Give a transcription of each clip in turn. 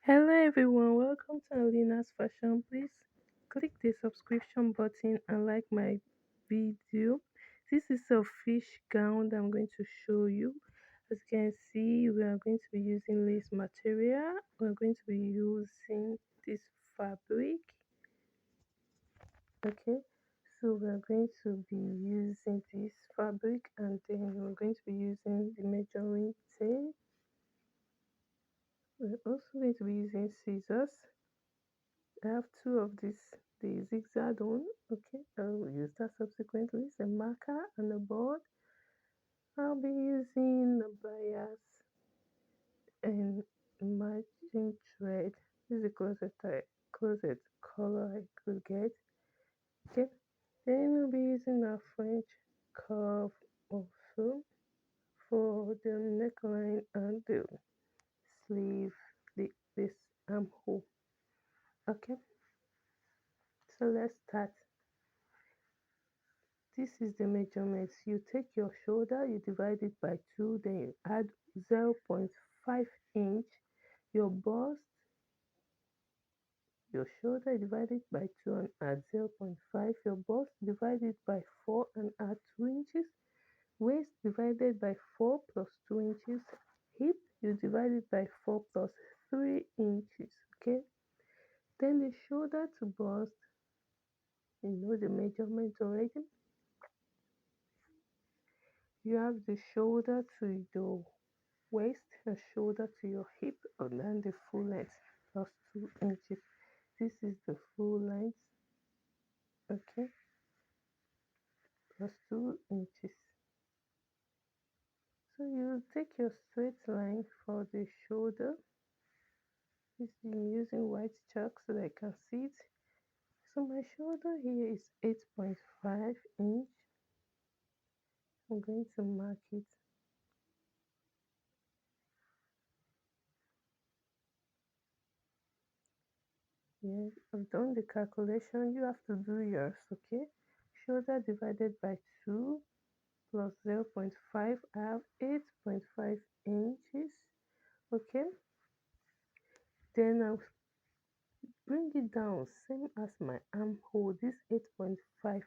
Hello everyone, welcome to Alina's fashion. Please click the subscription button and like my video. This is a fish gown that I'm going to show you. As you can see, we are going to be using lace material. We're going to be using this fabric. Okay, so we're going to be using this fabric and then we're going to be using the measuring tape. We're also going to be using scissors. I have two of this, the zigzag one. Okay, I will use that subsequently. It's a marker and a board. I'll be using the bias and matching thread. This is the closest color I could get. Okay, then we'll be using a French curve also for the neckline and the sleeve, this armhole. Okay, so let's start. This is the measurements. You take your shoulder, you divide it by 2, then you add 0.5 inch. Your bust, your shoulder divided by 2 and add 0.5. Your bust divided by 4 and add 2 inches. Waist divided by 4 plus 2 inches. Hip, you divide it by 4 plus 3 inches. Okay. Then the shoulder to bust, you know the measurement already. You have the shoulder to your waist and shoulder to your hip and then the full length plus 2 inches. This is the full length, okay, plus 2 inches. So you take your straight line for the shoulder. This I'm using white chalk so that I can see it. So my shoulder here is 8.5 inch. I'm going to mark it. Yes, I've done the calculation. You have to do yours, okay? Shoulder divided by 2 plus 0.5, I have 8.5 inches. Okay, then I'll bring it down same as my armhole. This 8.5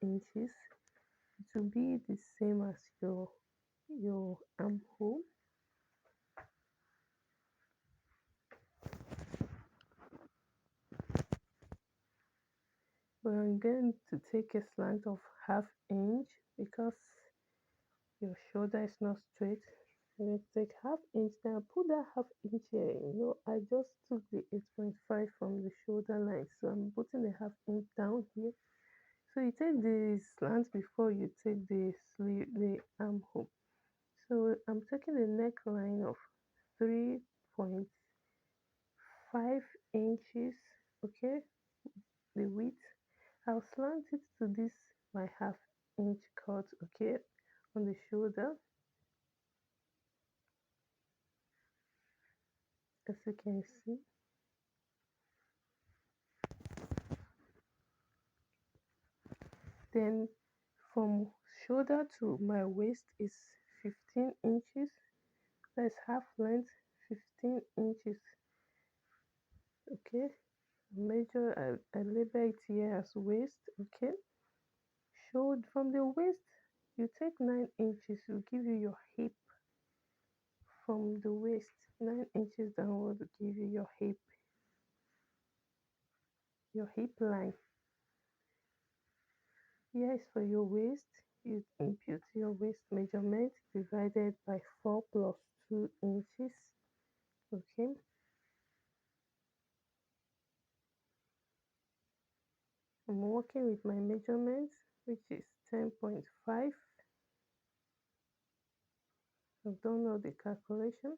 inches, it will be the same as your armhole. But I'm going to take a slant of half inch because your shoulder is not straight. I'm going to take half inch. Now put that half inch here. I just took the 8.5 from the shoulder line, so I'm putting the half inch down here. So you take the slant before you take the sleeve, the armhole. So I'm taking the neckline of 3.5 inches, okay, the width. I'll slant it to this my half inch cut, okay, on the shoulder, as you can see. Then from shoulder to my waist is 15 inches. That's half length, 15 inches. Okay, I label it here as waist. Okay, shoulder from the waist, you take 9 inches, will give you your hip. From the waist, 9 inches downward will give you your hip line. Here is for your waist. You impute your waist measurement divided by 4 plus 2 inches. Okay, I'm working with my measurements, which is 10.5. I've done all the calculation.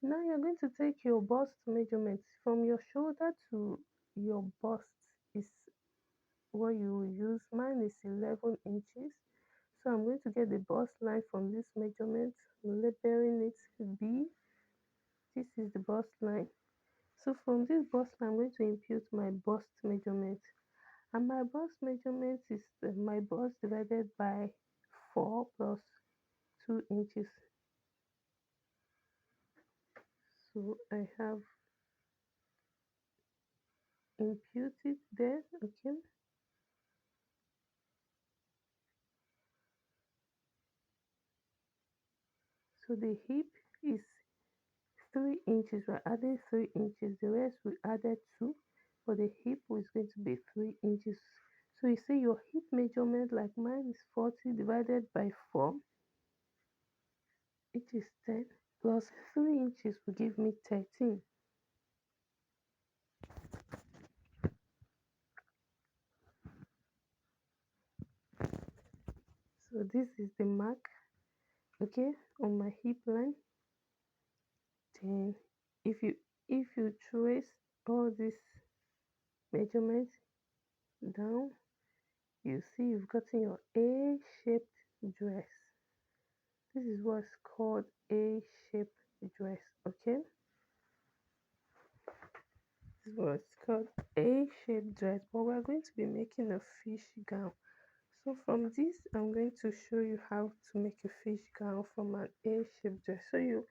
Now you're going to take your bust measurements from your shoulder to your bust is what you will use. Mine is 11 inches. So I'm going to get the bust line from this measurement, labeling it B. This is the bust line. So from this bust line, I'm going to impute my bust measurement. And my bust measurement is my bust divided by 4 plus 2 inches. So I have impute it there. Okay, so the hip is 3 inches. We're adding 3 inches. The rest we added two, but the hip is going to be 3 inches. So you see your hip measurement, like mine is 40 divided by 4, which is 10, plus 3 inches will give me 13. So this is the mark, okay, on my hip line. Then if you trace all these measurements down, you see you've gotten your A-shaped dress. This is what's called A-shaped dress, okay? This is what's called A-shaped dress, but we're going to be making a fish gown. So from this, I'm going to show you how to make a fish gown from an A-shaped dress. So you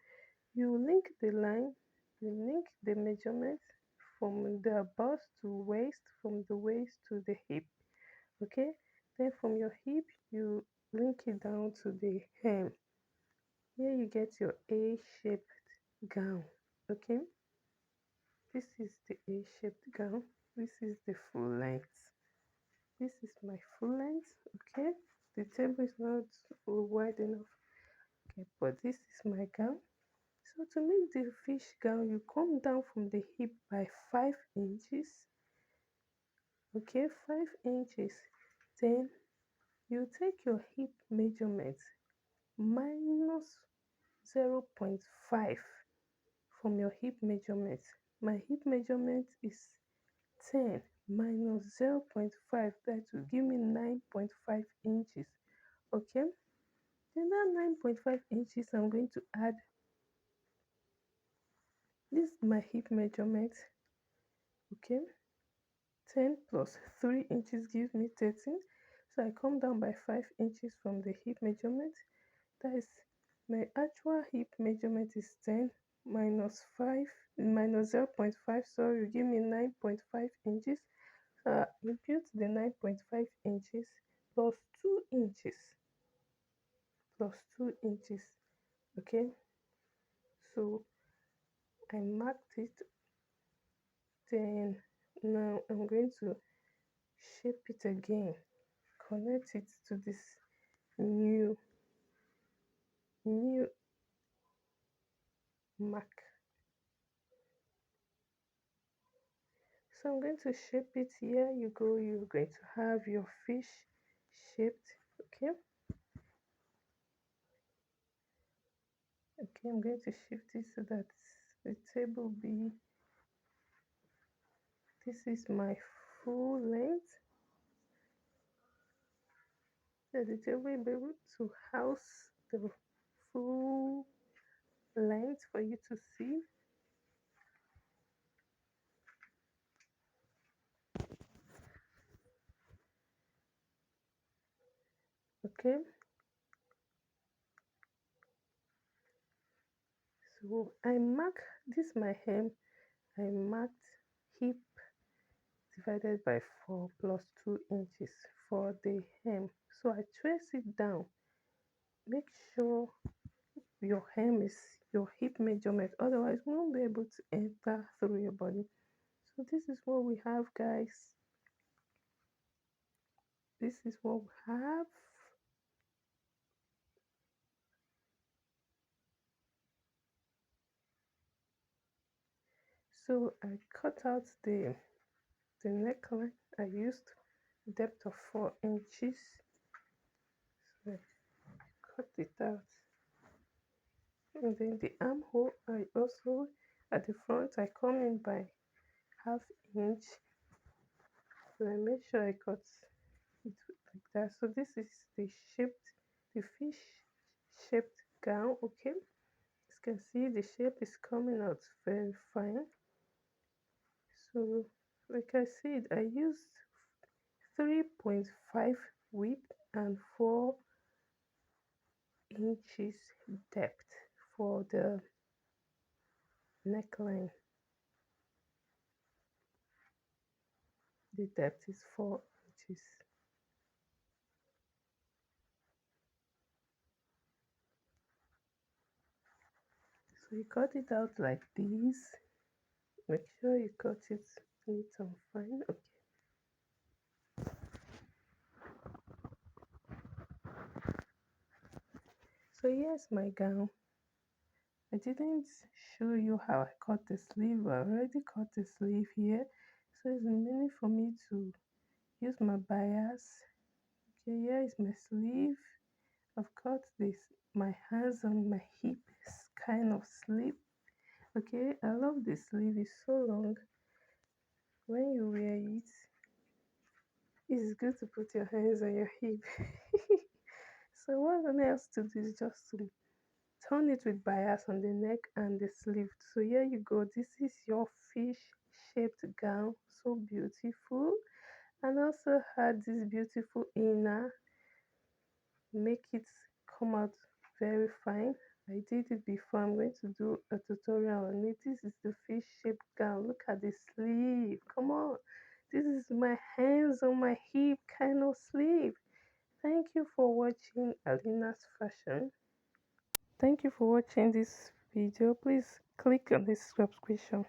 link the line, you link the measurement from the bust to waist, from the waist to the hip, okay? Then from your hip, you link it down to the hem. Here you get your A-shaped gown, okay? This is the A-shaped gown. This is the full length. This is my full length, okay? The table is not wide enough, okay? But this is my gown. So to make the fish gown, you come down from the hip by 5 inches, okay? 5 inches. Then you take your hip measurement minus 0.5 from your hip measurement. My hip measurement is 10 minus 0.5, that will give me 9.5 inches, okay? Then that 9.5 inches, I'm going to add, this is my hip measurement, okay? 10 plus 3 inches gives me 13. So I come down by 5 inches from the hip measurement. That is, my actual hip measurement is 10 minus 5 minus 0.5, so you give me 9.5 inches. So I impute the 9.5 inches plus 2 inches, plus 2 inches, okay? So I marked it. Then now I'm going to shape it again, connect it to this new new mark. So I'm going to shape it. Here you go, you're going to have your fish shaped, okay? Okay, I'm going to shift it so that the table be, this is my full length. So the table will be able to house the full length for you to see. Okay, so I mark this my hem. I marked hip divided by 4 plus 2 inches for the hem. So I trace it down. Make sure your hem is your hip measurement, otherwise we won't be able to enter through your body. So this is what we have, guys. This is what we have. So I cut out the neckline. I used depth of 4 inches. So I cut it out. And then the armhole, I also, at the front, I come in by half inch. So I make sure I cut it like that. So this is the fish shaped gown, okay? As you can see, the shape is coming out very fine. So like I said, I used 3.5 width and 4 inches depth for the neckline. The depth is 4 inches. So you cut it out like this. Make sure you cut it neat and fine. Okay. So here's my gown. I didn't show you how I cut the sleeve. I already cut the sleeve here. So it's remaining for me to use my bias. Okay, here is my sleeve. I've cut this my hands on my hips kind of sleeve. Okay, I love the sleeve. It's so long. When you wear it, it's good to put your hands on your hip. So what I have to do is just to turn it with bias on the neck and the sleeve. So here you go. This is your fish shaped gown. So beautiful. And also had this beautiful inner. Make it come out very fine. I did it before. I'm going to do a tutorial on it. This is the fish shaped gown. Look at the sleeve. Come on. This is my hands on my hip kind of sleeve. Thank you for watching Alina's fashion. Thank you for watching this video. Please click on this subscription.